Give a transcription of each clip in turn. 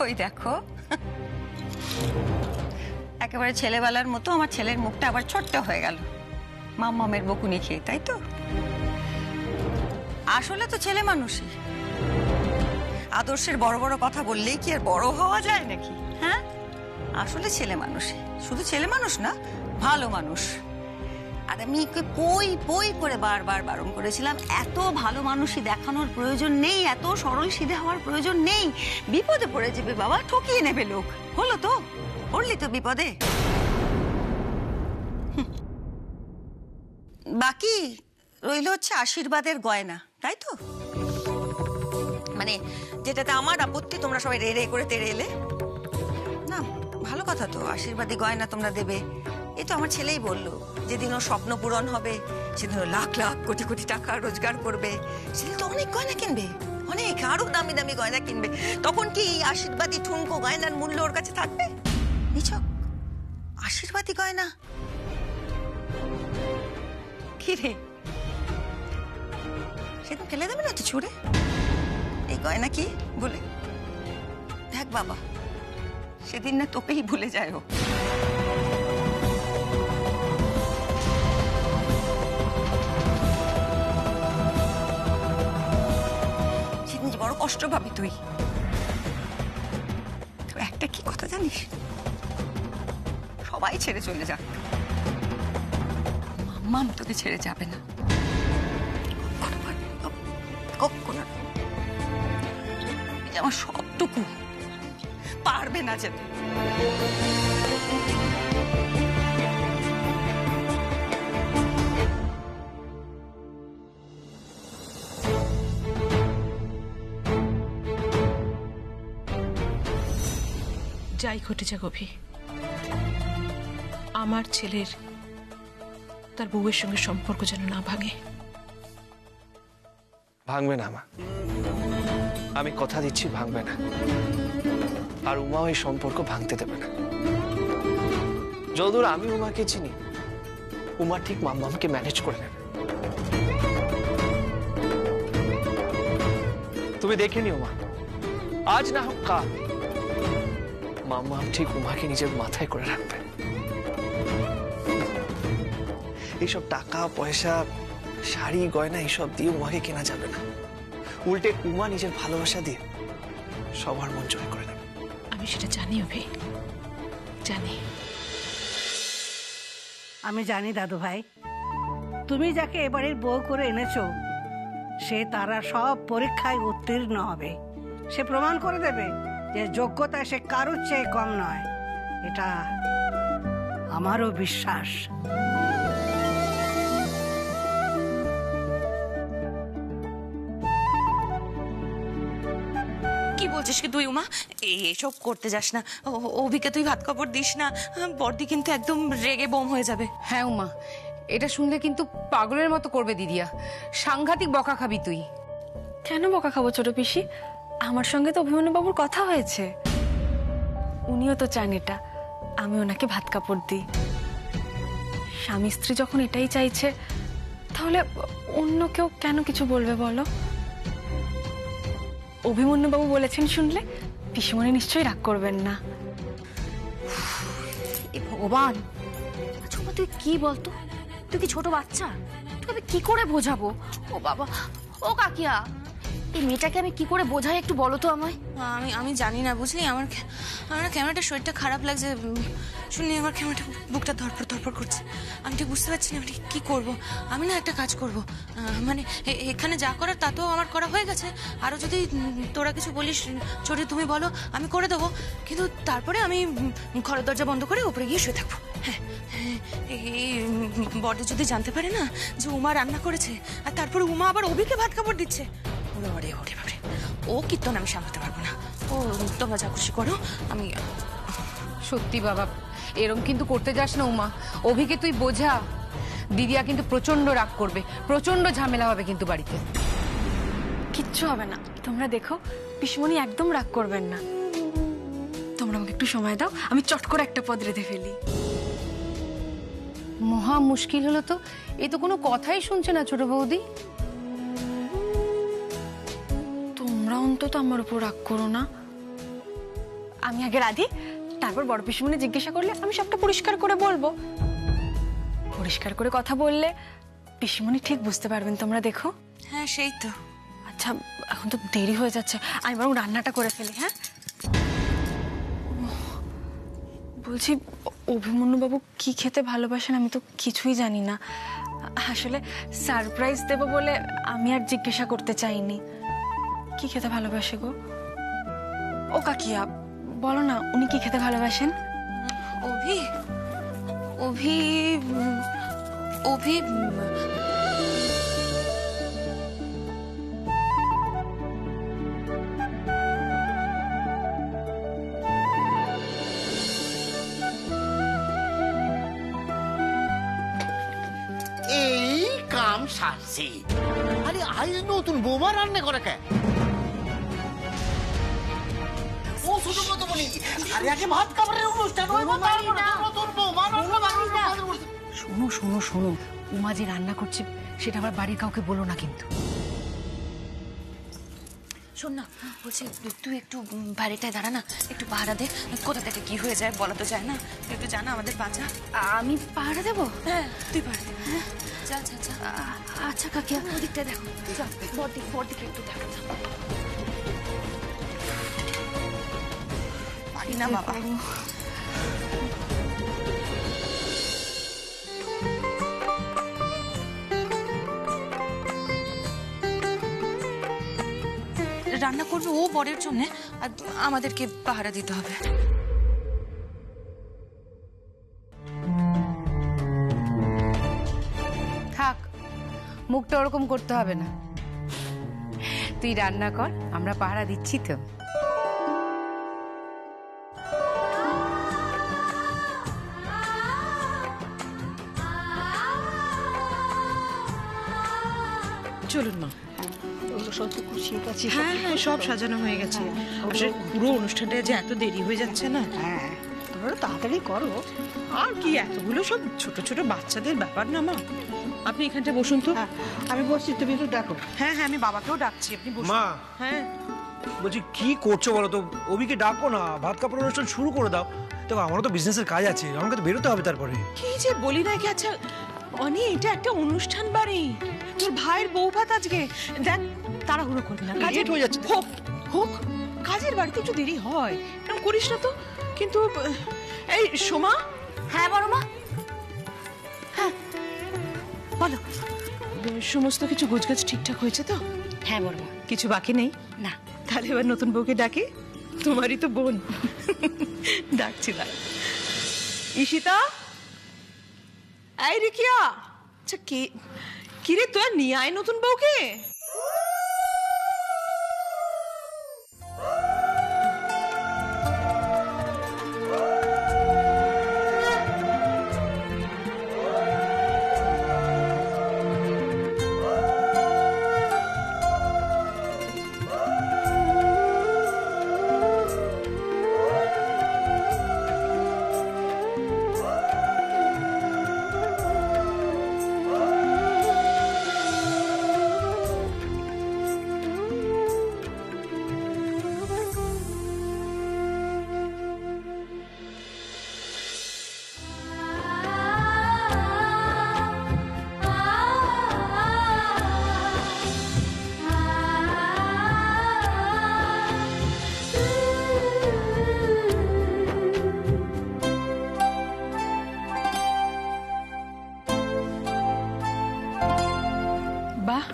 ওই দেখো একেবারে ছেলেবেলার মতো আমার ছেলের মুখটা আবার ছোট্ট হয়ে গেল মাম্মামের বকুনি খেয়ে, তাই তো? আসলে তো ছেলে মানুষই, আদর্শের বড় বড় কথা বললেই কি আর বড় হওয়া যায় নাকি? হ্যাঁ, আসলে ছেলে মানুষই, শুধু ছেলে মানুষ না, ভালো মানুষ। আর আমি পই পই করে বারবার বারণ করেছিলাম, এত ভালো মানুষই দেখানোর প্রয়োজন নেই, এত সরল সিধে হওয়ার প্রয়োজন নেই, বিপদে পড়ে যাবে বাবা, ঠকিয়ে নেবে লোক। হলো তো, পড়লি তো বিপদে। বাকি রইল হচ্ছে আশীর্বাদের গয়না, তাই তো? মানে যেটাতে আমার আপত্তি তোমরা সবাই রে রে করে তেড়ে এলে না। ভালো কথা তো, আশীর্বাদী গয়না তোমরা দেবে। এই তো আমার ছেলেই বললো, যেদিন ওর স্বপ্ন পূরণ হবে সেদিন ও লাখ লাখ কোটি কোটি টাকা রোজগার করবে, সেদিন তো অনেক গয়না কিনবে, অনেক আরো দামি দামি গয়না কিনবে। তখন কি আশীর্বাদী ঠুনকো গয়নার মূল্য ওর কাছে থাকবে? নিছক আশীর্বাদী গয়না। কি রে, সেদিন ফেলে দেবে না তো ছুঁড়ে এই গয়না কি বলে? দেখ বাবা, সেদিন না তোকেই ভুলে যায় ও। সেদিন যে বড় কষ্ট পাবি তুই। তো একটা কি কথা জানিস, সবাই ছেড়ে চলে যাক, মাম্মাম তোকে ছেড়ে যাবে না কখনো। আমার সবটুকু পারবে না যেতে। যাই ঘটে যাক অভি, আমার ছেলের তার বউয়ের সঙ্গে সম্পর্ক যেন না ভাঙে। ভাঙবে না মা, আমি কথা দিচ্ছি ভাঙবে না। আর উমাও এই সম্পর্ক ভাঙতে দেবে না। যতদূর আমি উমাকে চিনি, উমা ঠিক মাম্মামকে ম্যানেজ করে নেবে। তুমি দেখে নিও মা, আজ না হোক কাল মাম্মাম ঠিক উমাকে নিজের মাথায় করে রাখবে। এইসব টাকা পয়সা শাড়ি গয়না এইসব দিয়ে উমাকে কেনা যাবে না। উল্টে উমা নিজের ভালোবাসা দিয়ে সবার মন জয় করে নেবে। আমি সেটা জানি অভি, জানি। আমি জানি দাদু ভাই, তুমি যাকে এবারের বউ করে এনেছো সে তারা সব পরীক্ষায় উত্তীর্ণ হবে। সে প্রমাণ করে দেবে যে যোগ্যতায় সে কারোর চেয়ে কম নয়। এটা আমারও বিশ্বাস। কি বলছিস কি তুই উমা? এইসব করতে যাস না, অভিকে তুই ভাত কাপড় দিস না, বর্দি কিন্তু একদম রেগে বোম হয়ে যাবে। হ্যাঁ উমা, এটা শুনলে কিন্তু পাগলের মতো করবে দিদিয়া। সাংঘাতিক বকা খাবি তুই। কেন বকা খাবো ছোট পিসি? আমার সঙ্গে তো অভিমন্যু বাবুর কথা হয়েছে, উনিও তো চান এটা আমি ওনাকে ভাত কাপড় দিই। স্বামী স্ত্রী যখন এটাই চাইছে, তাহলে অন্য কেউ কেন কিছু বলবে বলো? অভিমন্যু বাবু বলেছেন শুনলে পিসিমণি নিশ্চয়ই রাগ করবেন না। এ ভগবান, আচ্ছা তুই কি বলতো, তুই কি ছোট বাচ্চা? তুই আমি কি করে বোঝাবো? ও বাবা, ও কাকিয়া, এই মেয়েটাকে আমি কি করে বোঝাই একটু বলো তো আমায়। আমি জানি না, বুঝলি, আমার ক্যামেরাটা শরীরটা খারাপ লাগছে, শুনি আমার ক্যামেরাটা বুকটা ধরপড় ধরপড় করছে। আমি ঠিক বুঝতে পারছি না আমি কি করব। আমি না একটা কাজ করব, মানে এখানে যা করার তা তো আমার করা হয়ে গেছে। আরও যদি তোরা কিছু বলিস, চোরে তুমি বলো, আমি করে দেবো। কিন্তু তারপরে আমি ঘরের দরজা বন্ধ করে উপরে গিয়ে শুয়ে থাকবো। হ্যাঁ, এই বড়দি যদি জানতে পারে না যে উমা রান্না করেছে, আর তারপরে উমা আবার অভিকে ভাত কাপড় দিচ্ছে, ওরে ওরে ওরে বাবারে, ও কীর্তন আমি সামলাতে পারবো না। ও তোমরা যা খুশি করো। আমি সত্যি বাবা, এরম কিন্তু করতে যাস না উমা। অভিকে তুই বোঝা, দিদিয়া কিন্তু প্রচন্ড রাগ করবে, প্রচন্ড ঝামেলা হবে কিন্তু বাড়িতে। কিচ্ছু হবে না, তোমরা দেখো, পিসিমণি একদম রাগ করবেন না। তোমরা আমাকে একটু সময় দাও, আমি চট করে একটা পদ রেঁধে ফেলি। মহা মুশকিল হলো তো, এ তো কোনো কথাই শুনছে না ছোট বৌদি। তোমরা অন্তত আমার উপর রাগ করো না। আমি আগে রাধি, তারপর বড় পিসিমণি জিজ্ঞাসা করলে আমি সবটা পরিষ্কার করে বলবো। পরিষ্কার করে কথা বললে পিসিমণি ঠিক বুঝতে পারবেন, তোমরা দেখো। হ্যাঁ সেই তো। আচ্ছা এখন তো দেরি হয়ে যাচ্ছে, আমি বরং রান্নাটা করে ফেলি। হ্যাঁ বলছি, অভিমন্যু বাবু কি খেতে ভালোবাসেন আমি তো কিছুই জানি না। আসলে সারপ্রাইজ দেব বলে আমি আর জিজ্ঞাসা করতে চাইনি। কি খেতে ভালোবাসে গো? ও কাকিয়া বলো না, উনি কি খেতে ভালোবাসেন? অভি অভি অভি এই কাম সারছি। আরে আজ নতুন বৌমা রান্না করে কে? ও ছোট মতো বলি, আরে আগে ভাত খাবারের অনুষ্ঠান হইব, তারপরে নতুন বৌমা রান্না বান্না। শোনো শোনো শোনো, উমা যে রান্না করছে সেটা আবার বাড়ির কাউকে বলো না কিন্তু। শোন না, বলছি তুই একটু বাড়িটায় দাঁড়া না, একটু পাহারা দে। কোথা থেকে কি হয়ে যায় বলা তো যায় না, তুই একটু জানা আমাদের বাঁচা। আমি পাহারা দেবো? হ্যাঁ তুই পাহারা দে। যা যা যা। আচ্ছা কাকিয়া, ওদিকটা দেখো, যা বড়দিকে একটু দেখো। পারি না বাবা। রান্না করবে ও বরের জন্য, আর আমাদেরকে পাহারা দিতে হবে। থাক, মুখটা ওরকম করতে হবে না। তুই রান্না কর, আমরা পাহারা দিচ্ছি তো। চলুন মা। হ্যাঁ হ্যাঁ, সব সাজানো হয়ে গেছে। আসলে পুরো অনুষ্ঠানটা যে এত দেরি হয়ে যাচ্ছে না। হ্যাঁ তোমরা তাড়াতাড়ি করো। আর কি, এতগুলো সব ছোট ছোট বাচ্চাদের ব্যাপার না মা। আপনি এখানটা বসুন তো। হ্যাঁ, আমি বসছি, তুমি একটু ডাকো। হ্যাঁ হ্যাঁ, আমি বাবাকেও ডাকছি, আপনি বসুন। মা, হ্যাঁ বলছি কি করছো বলো তো? অভিকে ডাকো না, ভাত কাপড় অনুষ্ঠান শুরু করে দাও। দেখো আমারও তো বিজনেসের কাজ আছে, আমাকে তো বেরোতে হবে তারপরে। কি যে বলি না কি। আচ্ছা অনি, এটা একটা অনুষ্ঠান বাড়ি, তোর ভাইয়ের বউ ভাত আজকে। দেখ তাড়াহুড়ো করবি না, Late হয়ে যাচ্ছে। হোক হোক, কাজের বাড়িতে একটু দেরি হয়, এরকম করিস না তো। কিন্তু এই সোমা। হ্যাঁ বড় মা। বলো, সমস্ত কিছু গোছগাছ ঠিকঠাক হয়েছে তো? হ্যাঁ বড় মা। কিছু বাকি নেই? না। তাহলে এবার নতুন বউকে ডাকে, তোমারই তো বোন। ডাকছি না। ঈশিতা, এই রিকিয়া, আচ্ছা কি রে, তোরা নিয়ে আয় নতুন বউকে। বাহ,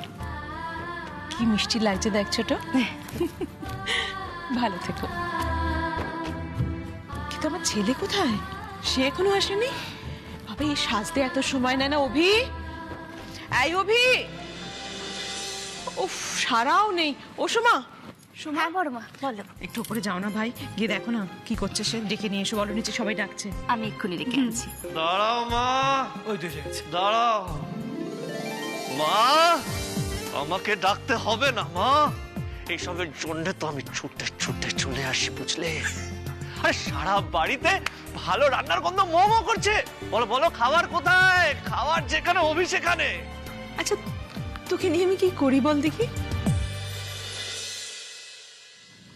কি মিষ্টি লাগছে দেখ ছোট। ভালো থেকো। কিন্তু আমার ছেলে কোথায়? সে এখনো আসেনি। বাবা, এই সাজতে এত সময় নেয় না। অভি, এই অভি, উফ, সারাও নেই। ও সোমা, সোমা। হ্যাঁ বড় মা, বলো। একটু উপরে যাও না ভাই, গিয়ে দেখো না কি করছে সে। ডেকে নিয়ে এসো, বলো নিচে সবাই ডাকছে। আমি এক্ষুনি রেখে আনছি। দাঁড়াও মা, ওই তো এসে গেছে। দাঁড়াও মা, আমাকে ডাকতে হবে না মা। এইসবের জন্য তো আমি ছুটে ছুটে চলে আসি, বুঝলে? আরে সারা বাড়িতে ভালো রান্নার গন্ধ মো মো করছে। বলো বলো, খাবার কোথায়? খাবার যেখানে অভি সেখানে। আচ্ছা তোকে নিয়ে আমি কি করি বল দেখি।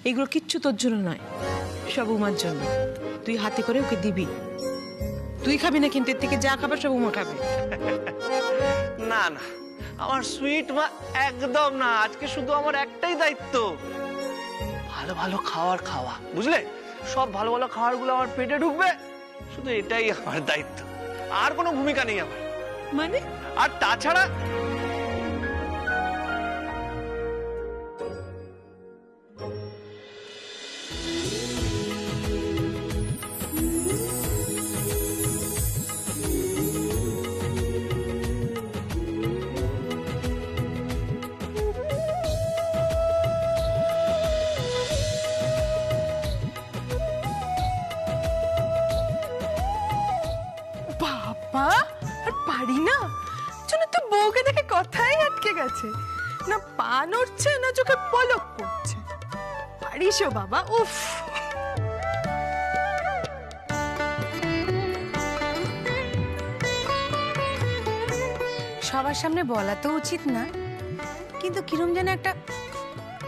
এগুলো কিচ্ছু তোর জন্য নয়, সব উমার জন্য। তুই হাতে করে ওকে দিবি। তুই খাবি না কিন্তু, এর থেকে যা খাবার সব উমা খাবে। না না, আমার সুইট মা একদম না। আজকে শুধু আমার একটাই দায়িত্ব, ভালো ভালো খাবার খাওয়া, বুঝলে? সব ভালো ভালো খাবারগুলো আমার পেটে ঢুকবে, শুধু এটাই আমার দায়িত্ব, আর কোনো ভূমিকা নেই আমার। মানে? আর তাছাড়া বাবা, আর পারি না। চলো, তো বউকে দেখে কথাই আটকে গেছে, না পা নড়ছে না চোখে পলক পড়ছে। পারিসও বাবা, উফ। সবার সামনে বলা তো উচিত না, কিন্তু কিরম যেন একটা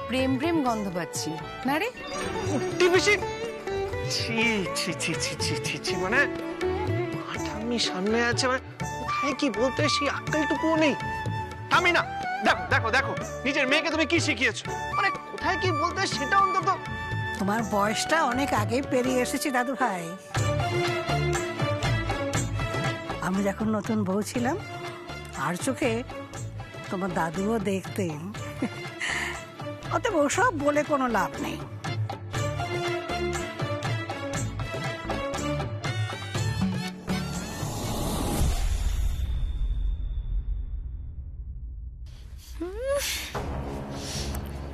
প্রেম প্রেম গন্ধ পাচ্ছি না রে? টিপিসি, ছি ছি ছি ছি ছি ছি ছি, মানে ঠাম্মি সামনে আছে, মানে কোথায় কি বলতে সেই আক্কেলটুকুও নেই। ঠাম্মি না, দেখো দেখো দেখো নিজের মেয়েকে তুমি কি শিখিয়েছো, মানে কোথায় কি বলতে সেটা অন্তত। তোমার বয়সটা অনেক আগেই পেরিয়ে এসেছি দাদু ভাই। আমি যখন নতুন বউ ছিলাম, আর চোখে তোমার দাদুও দেখতেন। অতএব ওসব বলে কোনো লাভ নেই।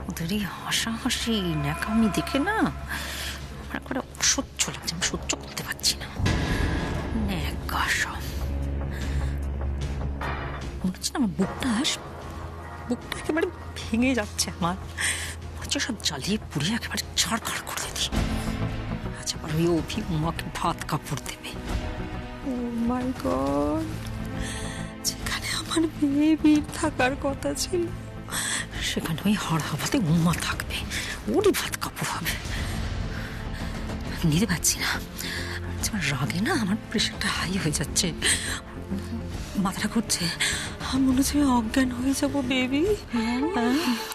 ওদের এই হাসাহাসি ন্যাকামি দেখে না আমার একবারে অসহ্য লাগছে, আমি সহ্য করতে পারছি না। ন্যাকা সব মনে হচ্ছে না, আমার বুকটা একেবারে ভেঙে যাচ্ছে। আমার মনে হচ্ছে সব জ্বালিয়ে পুড়িয়ে একেবারে ছাড়খাড় করে দিই। আচ্ছা, আবার ওই অভি উমাকে ভাত কাপড় দেবে। ও মাই গড, যেখানে আমার বেবি থাকার কথা ছিল সেখানে ওই হাড়হাবাতে উমা থাকবে, ওরই ভাত কাপড় হবে। নিতে পারছি না, আমার রাগে না আমার প্রেশারটা হাই হয়ে যাচ্ছে, মাথাটা ঘুরছে, মনে হচ্ছে অজ্ঞান হয়ে যাবো। বেবি,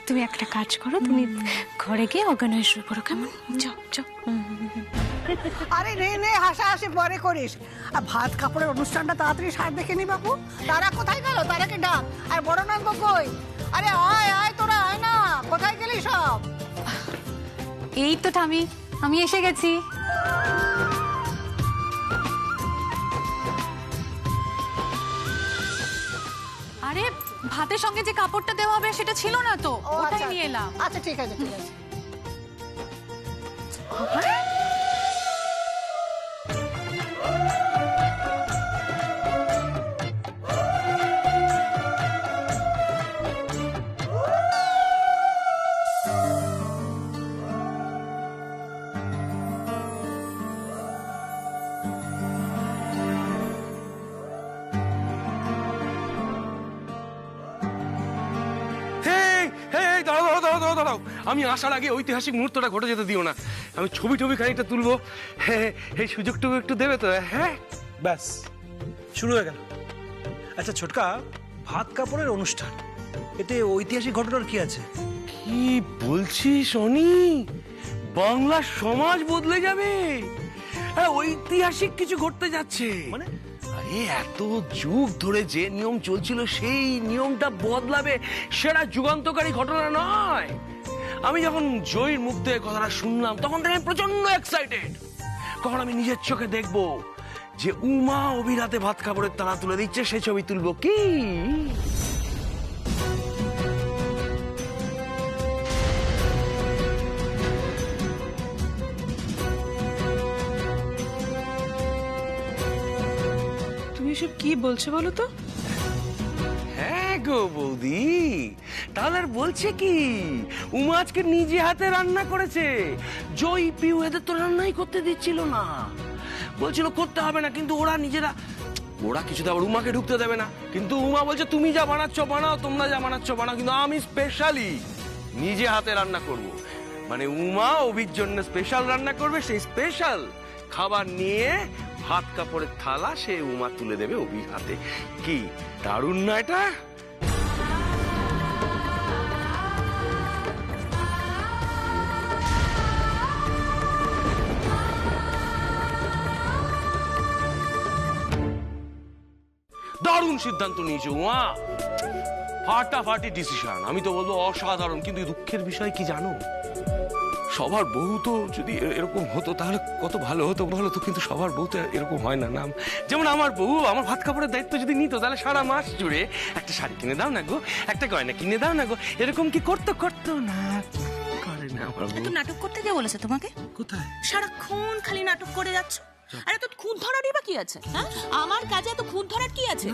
তুমি একটা কাজ করো, তুমি ঘরে গিয়ে অজ্ঞান হয়ে শুরু করো, কেমন? যাও যাও। আরে নে নে, হাসাহাসি পরে করিস। আর ভাত কাপড়ের অনুষ্ঠানটা তাড়াতাড়ি সার দেখে নি বাবু। তারা কোথায় গেল? তারাকে ডাক। আর বড় নাঙ্গ কই? আরে আয় আয়, তোরা আয় না, কোথায় গেলি সব? এই তো ঠামি, আমি এসে গেছি। আরে ভাতের সঙ্গে যে কাপড়টা দেওয়া হবে সেটা ছিল না তো, ওটাই নিয়ে এলাম। আচ্ছা ঠিক আছে ঠিক আছে। দাঁড়াও, আমি আসার আগে ঐতিহাসিক মুহূর্তটা ঘটে যেতে দিও না। আমি ছবি খানিকটা তুলবো, এই সুযোগটুকু একটু দেবে তো? হ্যাঁ, ব্যাস শুরু হয়ে গেল। আচ্ছা ছোটকা, ভাত কাপড়ের অনুষ্ঠান, এতে ঐতিহাসিক ঘটনার কি আছে? কি বলছিস অনি? বাংলার সমাজ বদলে যাবে, ঐতিহাসিক কিছু ঘটতে যাচ্ছে। মানে আরে এত যুগ ধরে যে নিয়ম চলছিল সেই নিয়মটা বদলাবে, সেটা যুগান্তকারী ঘটনা নয়। আমি যখন জয়ীর মুখ থেকে কথাটা শুনলাম তখন আমি প্রচন্ড এক্সাইটেড। কখন আমি নিজের চোখে দেখবো যে উমা অভিরাতে ভাত কাপড়ের তালা তুলে দিচ্ছে, সে ছবি তুলবো। কি তুমি এসব কি বলছো বলো তো? হ্যাঁ গো বৌদি, তাহলে আর বলছে কি? উমা আজকে নিজে হাতে রান্না করেছে। জয় পিউ এদের তো রান্নাই করতে দিচ্ছিল না, বলছিল করতে হবে না, কিন্তু ওরা কিছুতে আবার উমাকে ঢুকতে দেবে না। কিন্তু উমা বলছে তুমি যা বানাচ্ছ বানাও, তোমরা যা বানাচ্ছ বানাও, কিন্তু আমি স্পেশালি নিজে হাতে রান্না করব। মানে উমা অভির জন্য স্পেশাল রান্না করবে, সেই স্পেশাল খাবার নিয়ে ভাত কাপড়ের থালা সে উমা তুলে দেবে অভির হাতে। কি দারুণ না এটা? দারুণ সিদ্ধান্ত নিয়েছে উমা, ফাটাফাটি ডিসিশন। আমি তো বলবো অসাধারণ। কিন্তু দুঃখের বিষয় কি জানো, সবার বউ তো যদি এরকম হতো তাহলে কত ভালো হতো বলো তো। কিন্তু সবার বউ তো এরকম হয় না। নাম যেমন আমার বউ আমার ভাত কাপড়ের দায়িত্ব যদি নিত তাহলে সারা মাস জুড়ে একটা শাড়ি কিনে দাও না গো, একটা গয়না কিনে দাও না গো, এরকম কি করতো না? করে না আমার বউ। তো নাটক করতে কে বলেছে তোমাকে? কোথায়? সারাক্ষণ খালি নাটক করে যাচ্ছ। আরে তো খুদ ধরারই বা কি আছে? হ্যাঁ, আমার কাজে এত খুদ ধরার কি আছে?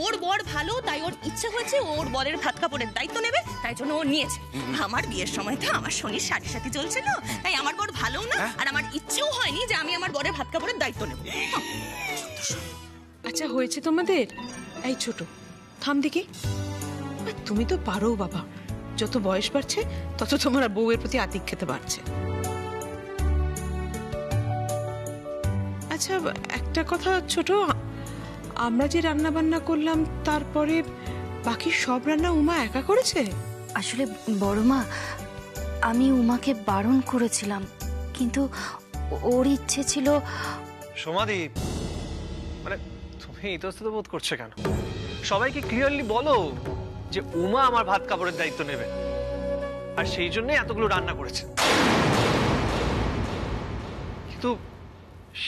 ওর বর ভালো তাই ওর ইচ্ছে হয়েছে ওর বরের ভাত কাপড়ের দায়িত্ব নেবে, তাই জন্য ও নিয়েছে। আমার বিয়ের সময় তো আমার শনির সাথে সাথে চলছিল, তাই আমার বর ভালো না আর আমার ইচ্ছেও হয়নি যে আমি আমার বরের ভাত কাপড়ের দায়িত্ব নেব। আচ্ছা হয়েছে তোমাদের? এই ছোট থাম দেখি, তুমি তো পারো বাবা। যত বয়স বাড়ছে তত তোমার বউয়ের প্রতি আতিথ্যতা বাড়ছে। আচ্ছা একটা কথা ছোট, আমরা যে রান্না বান্না করলাম তারপরে বাকি সব রান্না উমা একা করেছে? আসলে বড় মা, আমি উমাকে বারণ করেছিলাম, কিন্তু ওর ইচ্ছে ছিল। সমাধি, মানে তুমি ইতস্তত বোধ করছো কেন? সবাইকে ক্লিয়ারলি বলো যে উমা আমার ভাত কাপড়ের দায়িত্ব নেবে, আর সেই জন্য এতগুলো রান্না করেছে। কিন্তু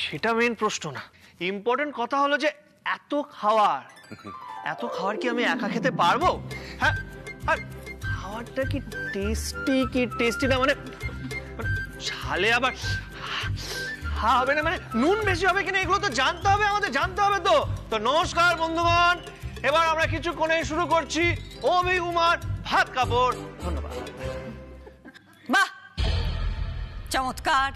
সেটা মেইন প্রশ্ন না। ইম্পর্টেন্ট কথা হলো যে এত খাবার কি আমি একা খেতে পারবো? হ্যাঁ, আর খাবারটা কি টেস্টি না? মানে ঝালে আবার হবে না, মানে নুন বেশি হবে কিনা এগুলো তো জানতে হবে, আমাদের জানতে হবে। তো নমস্কার বন্ধুগণ, এবার আমরা কিছুক্ষণে শুরু করছি অভি উমার ভাত কাপড়। ধন্যবাদ। বাহ, চমৎকার।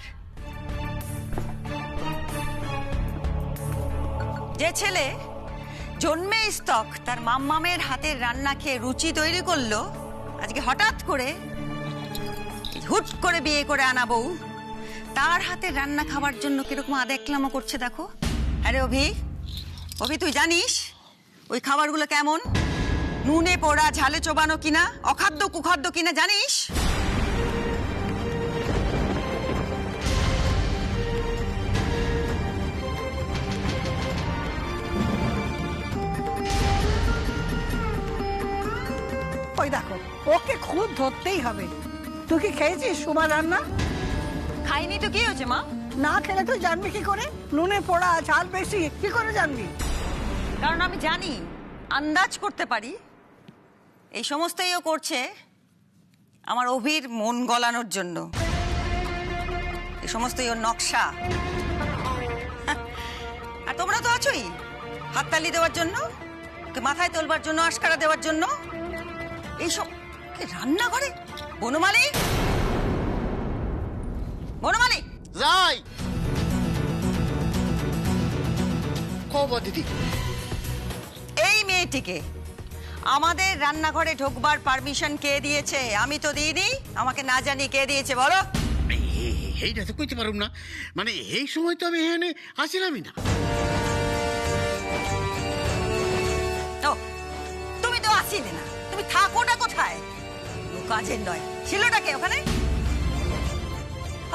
যে ছেলে জন্মে স্তক তার মাম্মামের হাতের রান্না খেয়ে রুচি তৈরি করলো, আজকে হঠাৎ করে হুট করে বিয়ে করে আনা বউ তার হাতের রান্না খাবার জন্য কিরকম আদেকলামো করছে দেখো। আরে অভি, তুই জানিস ওই খাবারগুলো কেমন? নুনে পোড়া, ঝালে চোবানো কিনা, অখাদ্য কুখাদ্য কিনা জানিস? ওই দেখো, ওকে খুব ধরতেই হবে। তুই কি খেয়েছিস সুমা রান্না? খাইনি তো কি হয়েছে মা? না খেলে তুই জানবি কি করে? নুনে পোড়া, ঝাল বেশি, কি করে জানবি? কারণ আমি জানি, আন্দাজ করতে পারি। এই সমস্তই ও করছে আমার অভির মন গলানোর জন্য। এই সমস্তই ওর নকশা। আর তোমরা তো আছোই হাততালি দেওয়ার জন্য, ওকে মাথায় তোলবার জন্য, আশকারা দেওয়ার জন্য। এইসব রান্না করে বনমালী যাই কবা দিদি, এই মেয়েটিকে আমাদের রান্নাঘরে ঢোকবার পারমিশন কে দিয়েছে? আমি তো দিইনি। আমাকে না জানি কে দিয়েছে বলো। এইটা তো কইতে পারুম না, মানে এই সময় তো আমি এখানে আসিলামই না। তুমি তো আসিলে না, তুমি থাকোটা কোথায়? কাজের নয়, ছিলটাকে ওখানে?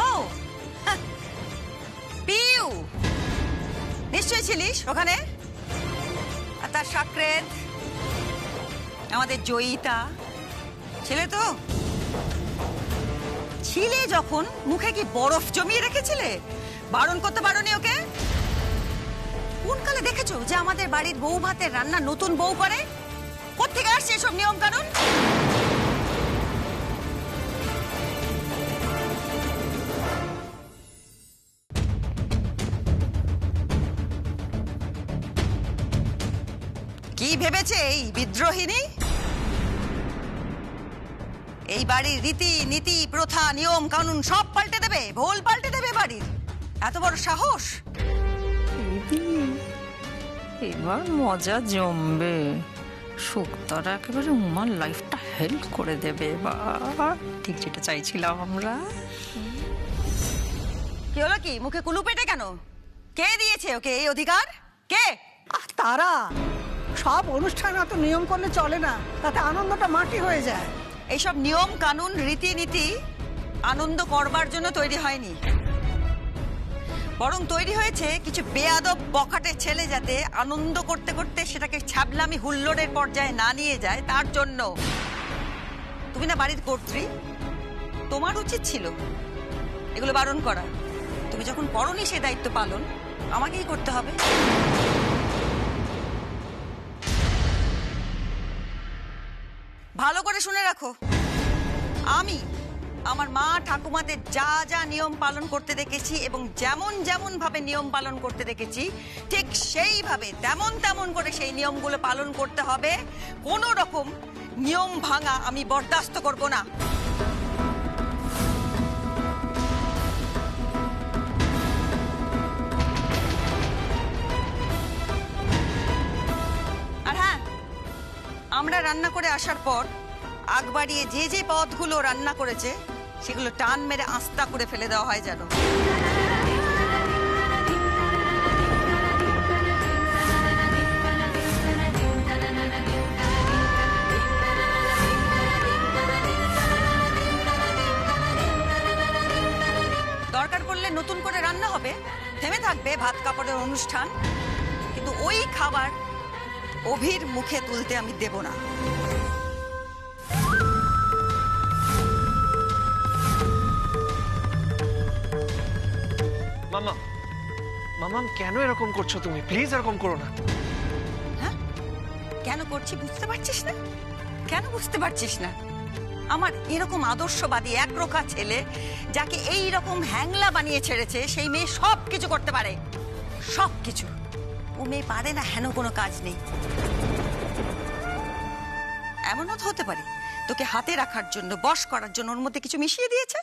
ও পিউ, নিশ্চয়ই ছিলিস ওখানে। আর তার সাকরেদ আমাদের জয়িতা ছিলে তো। ছিলে যখন মুখে কি বরফ জমিয়ে রেখেছিলে? বারণ করতে পারোনি ওকে? কোন কালে দেখেছো যে আমাদের বাড়ির বউ ভাতের রান্না নতুন বউ করে? কোত্থেকে আসছে এসব নিয়ম কানুন? কি ভেবেছে এই বিদ্রোহিনী? এই বাড়ির রীতি নীতি, প্রথা, নিয়ম কানুন সব পাল্টে দেবে, ভোল পাল্টে দেবে বাড়ির? এত বড় সাহস! এবার মজা জমবে। শুক্তারা একেবারে উমার লাইফটা হেল্প করে দেবে বা ঠিক যেটা চাইছিলাম আমরা। কি হলো কি মুখে কুলু পেটে কেন? কে দিয়েছে ওকে এই অধিকার? কে? তারা সব অনুষ্ঠান অত নিয়ম করলে চলে না, তাতে আনন্দটা মাটি হয়ে যায়। এইসব নিয়ম কানুন রীতিনীতি আনন্দ করবার জন্য তৈরি হয়নি, বরং তৈরি হয়েছে কিছু বেয়াদব বখাটে ছেলে যাতে আনন্দ করতে করতে সেটাকে ছাবলামি হুল্লোড়ের পর্যায়ে না নিয়ে যায় তার জন্য। তুমি না বাড়ির কর্ত্রী, তোমার উচিত ছিল এগুলো বারণ করা। তুমি যখন করনি সে দায়িত্ব পালন আমাকেই করতে হবে। ভালো করে শুনে রাখো, আমি আমার মা ঠাকুমাদের যা যা নিয়ম পালন করতে দেখেছি এবং যেমন যেমন ভাবে নিয়ম পালন করতে দেখেছি ঠিক সেইভাবে তেমন তেমন করে সেই নিয়মগুলো পালন করতে হবে। কোনো রকম নিয়ম ভাঙা আমি বরদাস্ত করব না। আর হ্যাঁ, আমরা রান্না করে আসার পর আগ বাড়িয়ে যে যে পদগুলো রান্না করেছে সেগুলো টান মেরে আস্তা করে ফেলে দেওয়া হয় যেন। দরকার পড়লে নতুন করে রান্না হবে, থেমে থাকবে ভাত কাপড়ের অনুষ্ঠান, কিন্তু ওই খাবার অভির মুখে তুলতে আমি দেব না। মামা, মামাম কেন এরকম করছো তুমি? প্লিজ এরকম করো না। হ্যাঁ, কেন করছি বুঝতে পারছিস না? কেন বুঝতে পারছিস না? আমার এরকম আদর্শবাদী একরোখা ছেলে যাকে এই রকম হ্যাংলা বানিয়ে ছেড়েছে সেই মেয়ে সব কিছু করতে পারে, সব কিছু। ও মেয়ে পারে না হেন কোনো কাজ নেই। এমনও তো হতে পারে তোকে হাতে রাখার জন্য বশ করার জন্য ওর মধ্যে কিছু মিশিয়ে দিয়েছে।